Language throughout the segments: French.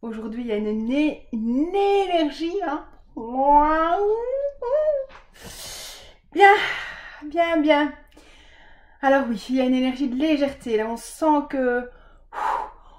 Aujourd'hui, il y a une énergie, hein. Waouh. Bien, bien, bien. Alors oui, il y a une énergie de légèreté. Là, on sent que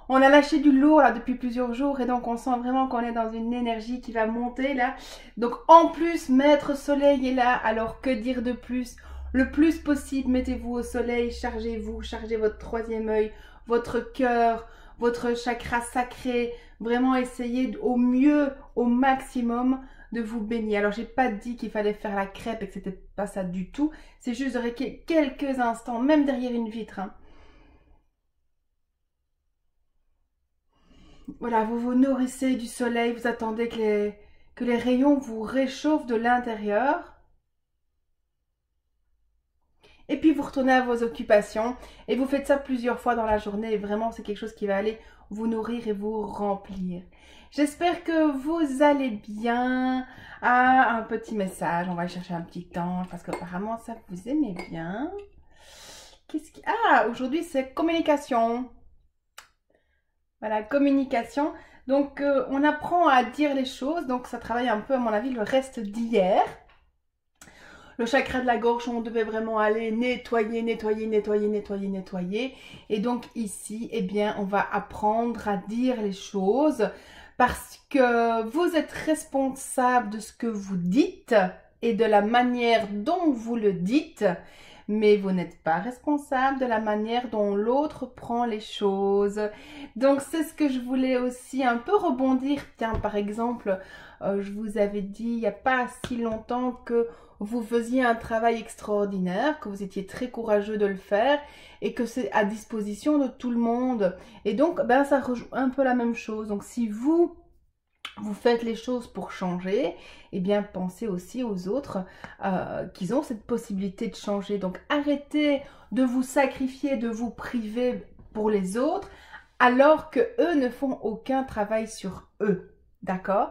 on a lâché du lourd là depuis plusieurs jours et donc on sent vraiment qu'on est dans une énergie qui va monter là. Donc en plus, Maître Soleil est là. Alors que dire de plus? Le plus possible, mettez-vous au soleil, chargez-vous, chargez votre troisième œil, votre cœur, votre chakra sacré. Vraiment essayez au mieux, au maximum de vous baigner. Alors j'ai pas dit qu'il fallait faire la crêpe et que c'était pas ça du tout. C'est juste de rester quelques instants, même derrière une vitre, hein. Voilà, vous vous nourrissez du soleil, vous attendez que les rayons vous réchauffent de l'intérieur. Et puis vous retournez à vos occupations et vous faites ça plusieurs fois dans la journée et vraiment c'est quelque chose qui va aller vous nourrir et vous remplir. J'espère que vous allez bien. Ah, un petit message, on va chercher un petit temps parce qu'apparemment ça vous aimez bien. Ah, aujourd'hui c'est communication. Voilà, communication. Donc on apprend à dire les choses, donc ça travaille un peu à mon avis le reste d'hier. Le chakra de la gorge, on devait vraiment aller nettoyer, nettoyer, nettoyer, nettoyer, nettoyer. Et donc ici, eh bien, on va apprendre à dire les choses parce que vous êtes responsable de ce que vous dites et de la manière dont vous le dites. Mais vous n'êtes pas responsable de la manière dont l'autre prend les choses. Donc c'est ce que je voulais aussi un peu rebondir. Tiens, par exemple, je vous avais dit il n'y a pas si longtemps que vous faisiez un travail extraordinaire, que vous étiez très courageux de le faire et que c'est à disposition de tout le monde. Et donc, ben, ça rejoint un peu la même chose. Donc si vous faites les choses pour changer, eh bien pensez aussi aux autres qu'ils ont cette possibilité de changer. Donc arrêtez de vous sacrifier, de vous priver pour les autres, alors que eux ne font aucun travail sur eux. D'accord?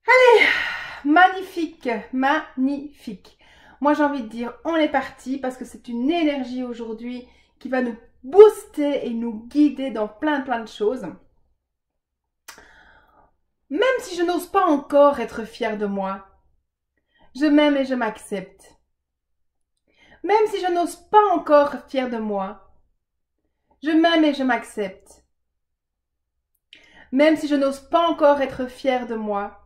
Allez, magnifique, magnifique. Moi j'ai envie de dire, on est parti parce que c'est une énergie aujourd'hui qui va nous booster et nous guider dans plein de choses. Même si je n'ose pas encore être fière de moi, je m'aime et je m'accepte. Même si je n'ose pas encore être fière de moi, je m'aime et je m'accepte. Même si je n'ose pas encore être fière de moi,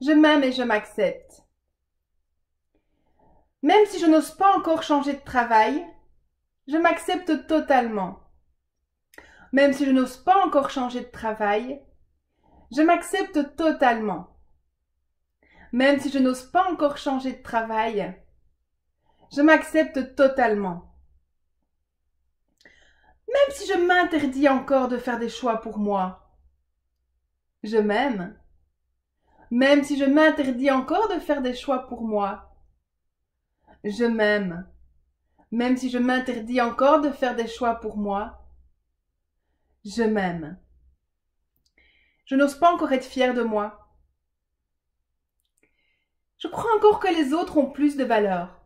je m'aime et je m'accepte. Même si je n'ose pas encore changer de travail, je m'accepte totalement. Même si je n'ose pas encore changer de travail, je m'accepte totalement. Même si je n'ose pas encore changer de travail, je m'accepte totalement. Même si je m'interdis encore de faire des choix pour moi, je m'aime. Même si je m'interdis encore de faire des choix pour moi, je m'aime. Même si je m'interdis encore de faire des choix pour moi, je m'aime. Je n'ose pas encore être fière de moi. Je crois encore que les autres ont plus de valeur.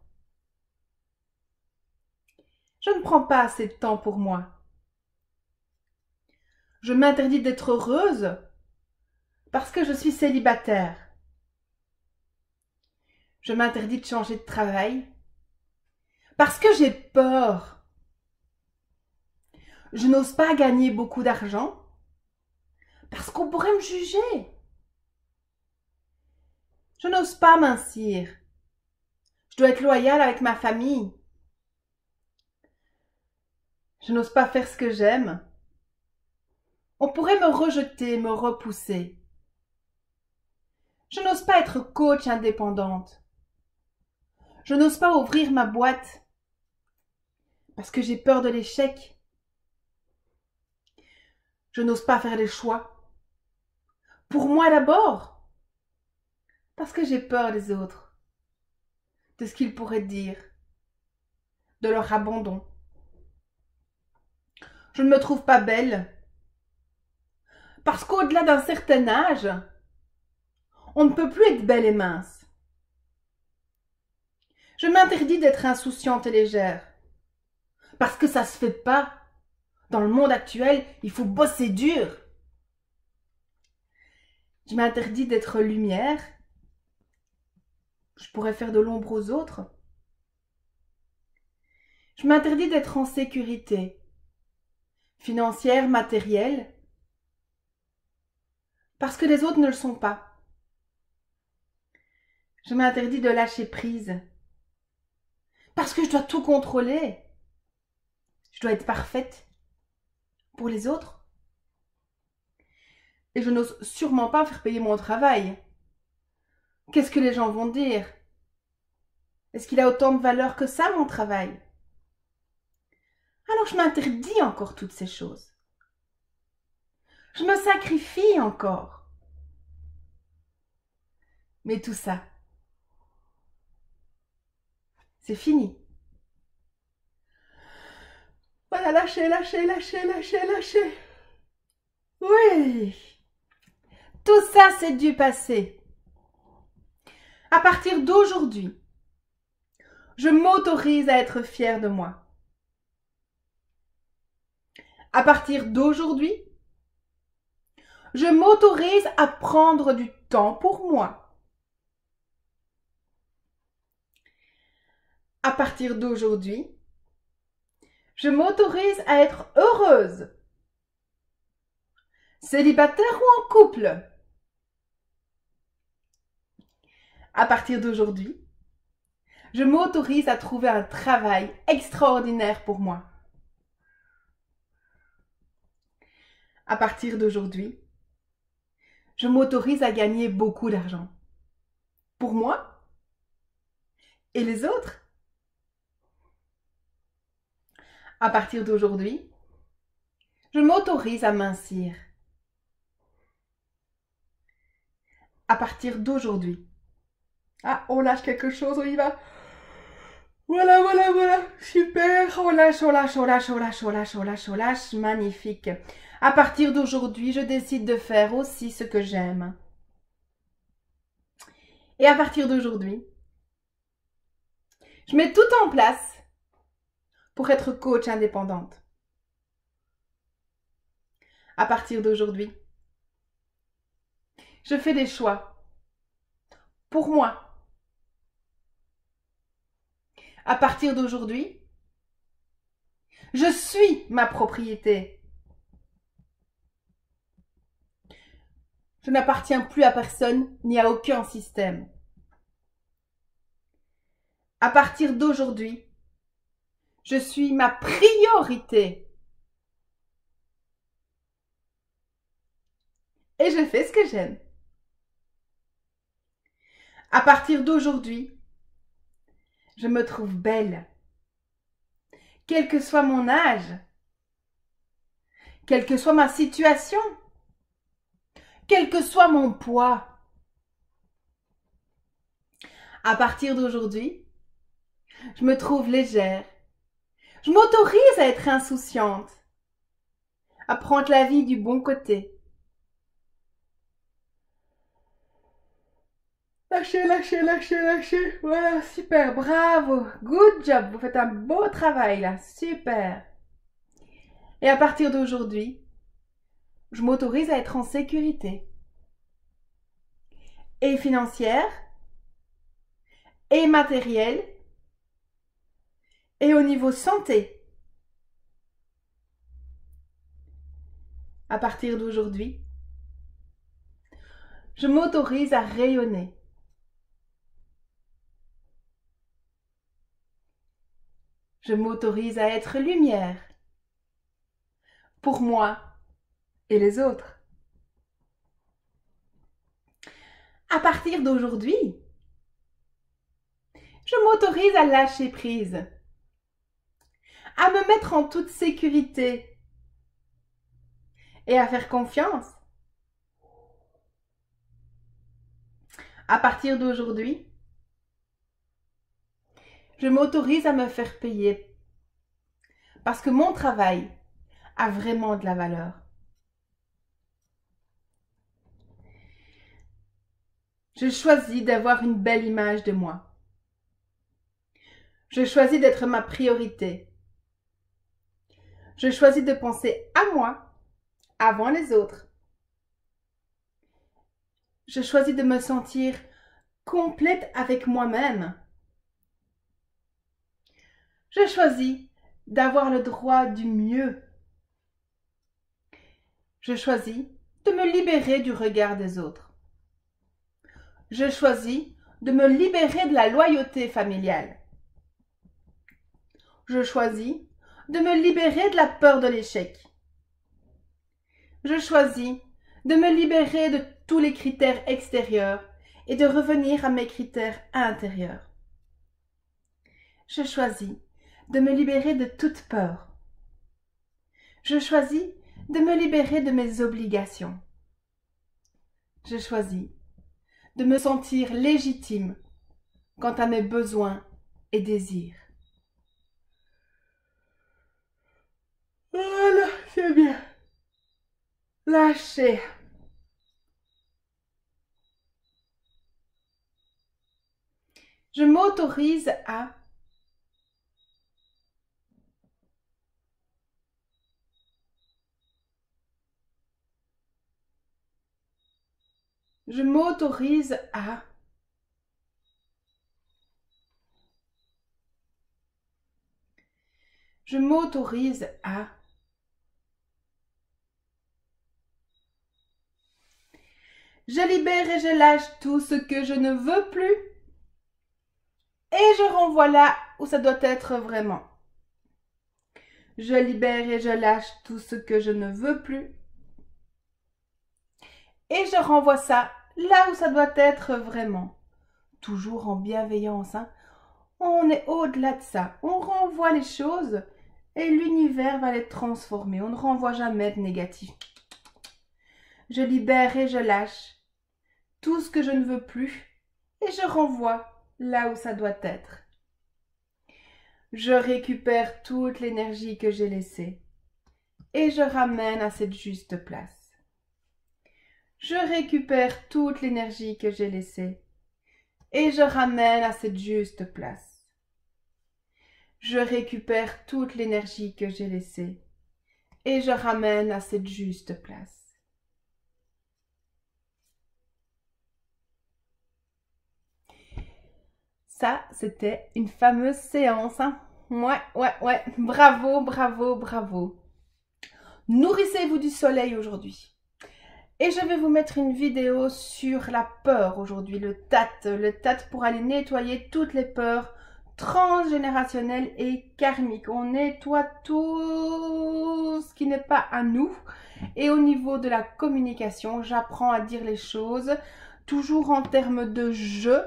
Je ne prends pas assez de temps pour moi. Je m'interdis d'être heureuse parce que je suis célibataire. Je m'interdis de changer de travail parce que j'ai peur. Je n'ose pas gagner beaucoup d'argent parce qu'on pourrait me juger. Je n'ose pas mincir. Je dois être loyale avec ma famille. Je n'ose pas faire ce que j'aime. On pourrait me rejeter, me repousser. Je n'ose pas être coach indépendante. Je n'ose pas ouvrir ma boîte parce que j'ai peur de l'échec. Je n'ose pas faire les choix. Pour moi d'abord, parce que j'ai peur des autres, de ce qu'ils pourraient dire, de leur abandon. Je ne me trouve pas belle parce qu'au-delà d'un certain âge, on ne peut plus être belle et mince. Je m'interdis d'être insouciante et légère parce que ça se fait pas. Dans le monde actuel, il faut bosser dur. Je m'interdis d'être lumière. Je pourrais faire de l'ombre aux autres. Je m'interdis d'être en sécurité, financière, matérielle, parce que les autres ne le sont pas. Je m'interdis de lâcher prise, parce que je dois tout contrôler. Je dois être parfaite pour les autres. Et je n'ose sûrement pas faire payer mon travail. Qu'est-ce que les gens vont dire? Est-ce qu'il a autant de valeur que ça, mon travail? Alors je m'interdis encore toutes ces choses. Je me sacrifie encore. Mais tout ça, c'est fini. Voilà, lâchez, lâchez, lâchez, lâchez, lâchez. Oui. Tout ça, c'est du passé. À partir d'aujourd'hui, je m'autorise à être fière de moi. À partir d'aujourd'hui, je m'autorise à prendre du temps pour moi. À partir d'aujourd'hui, je m'autorise à être heureuse. Célibataire ou en couple. À partir d'aujourd'hui, je m'autorise à trouver un travail extraordinaire pour moi. À partir d'aujourd'hui, je m'autorise à gagner beaucoup d'argent. Pour moi et les autres. À partir d'aujourd'hui, je m'autorise à mincir. À partir d'aujourd'hui. Ah, on lâche quelque chose, on y va. Voilà, voilà, voilà. Super. On lâche, on lâche, on lâche, on lâche, on lâche, on lâche, on lâche. Magnifique. À partir d'aujourd'hui, je décide de faire aussi ce que j'aime. Et à partir d'aujourd'hui, je mets tout en place pour être coach indépendante. À partir d'aujourd'hui, je fais des choix pour moi. À partir d'aujourd'hui, je suis ma propriété. Je n'appartiens plus à personne ni à aucun système. À partir d'aujourd'hui, je suis ma priorité. Et je fais ce que j'aime. À partir d'aujourd'hui, je me trouve belle. Quel que soit mon âge, quelle que soit ma situation, quel que soit mon poids. À partir d'aujourd'hui, je me trouve légère. Je m'autorise à être insouciante, à prendre la vie du bon côté. Lâchez, lâchez, lâchez, lâchez. Voilà, super, bravo. Good job, vous faites un beau travail là, super. Et à partir d'aujourd'hui, je m'autorise à être en sécurité. Et financière, et matérielle, et au niveau santé. À partir d'aujourd'hui, je m'autorise à rayonner. Je m'autorise à être lumière pour moi et les autres. À partir d'aujourd'hui, je m'autorise à lâcher prise, à me mettre en toute sécurité et à faire confiance. À partir d'aujourd'hui, je m'autorise à me faire payer parce que mon travail a vraiment de la valeur. Je choisis d'avoir une belle image de moi. Je choisis d'être ma priorité. Je choisis de penser à moi avant les autres. Je choisis de me sentir complète avec moi-même. Je choisis d'avoir le droit du mieux. Je choisis de me libérer du regard des autres. Je choisis de me libérer de la loyauté familiale. Je choisis de me libérer de la peur de l'échec. Je choisis de me libérer de tous les critères extérieurs et de revenir à mes critères intérieurs. Je choisis de me libérer de toute peur. Je choisis de me libérer de mes obligations. Je choisis de me sentir légitime quant à mes besoins et désirs. Voilà, c'est bien. Lâchez. Je m'autorise à Je m'autorise à Je m'autorise à Je libère et je lâche tout ce que je ne veux plus et je renvoie là où ça doit être vraiment. Je libère et je lâche tout ce que je ne veux plus et je renvoie ça là où ça doit être vraiment. Toujours en bienveillance, hein. On est au-delà de ça. On renvoie les choses et l'univers va les transformer. On ne renvoie jamais de négatif. Je libère et je lâche tout ce que je ne veux plus et je renvoie là où ça doit être. Je récupère toute l'énergie que j'ai laissée et je ramène à cette juste place. Je récupère toute l'énergie que j'ai laissée et je ramène à cette juste place. Je récupère toute l'énergie que j'ai laissée et je ramène à cette juste place. Ça, c'était une fameuse séance, hein. Ouais. Bravo, bravo, bravo. Nourrissez-vous du soleil aujourd'hui. Et je vais vous mettre une vidéo sur la peur aujourd'hui, le TAT pour aller nettoyer toutes les peurs transgénérationnelles et karmiques. On nettoie tout ce qui n'est pas à nous. Et au niveau de la communication, j'apprends à dire les choses toujours en termes de je.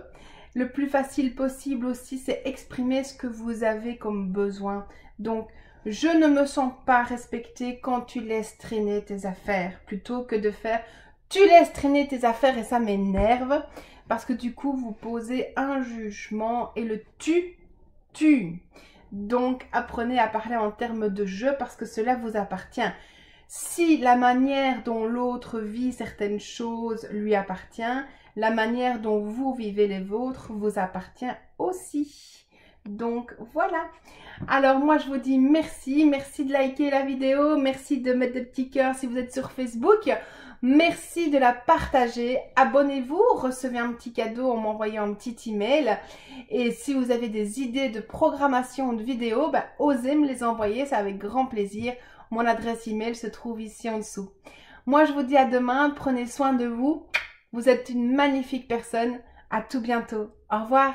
Le plus facile possible aussi, c'est exprimer ce que vous avez comme besoin. Donc, je ne me sens pas respectée quand tu laisses traîner tes affaires. Plutôt que de faire tu laisses traîner tes affaires et ça m'énerve. Parce que du coup, vous posez un jugement et le tu. Donc, apprenez à parler en termes de je parce que cela vous appartient. Si la manière dont l'autre vit certaines choses lui appartient, la manière dont vous vivez les vôtres vous appartient aussi. Donc voilà. Alors moi je vous dis merci de liker la vidéo, merci de mettre des petits cœurs si vous êtes sur Facebook, merci de la partager, abonnez-vous, recevez un petit cadeau en m'envoyant un petit email et si vous avez des idées de programmation de vidéos, osez me les envoyer, c'est avec grand plaisir. Mon adresse email se trouve ici en dessous. Moi je vous dis à demain, prenez soin de vous, vous êtes une magnifique personne, à tout bientôt, au revoir.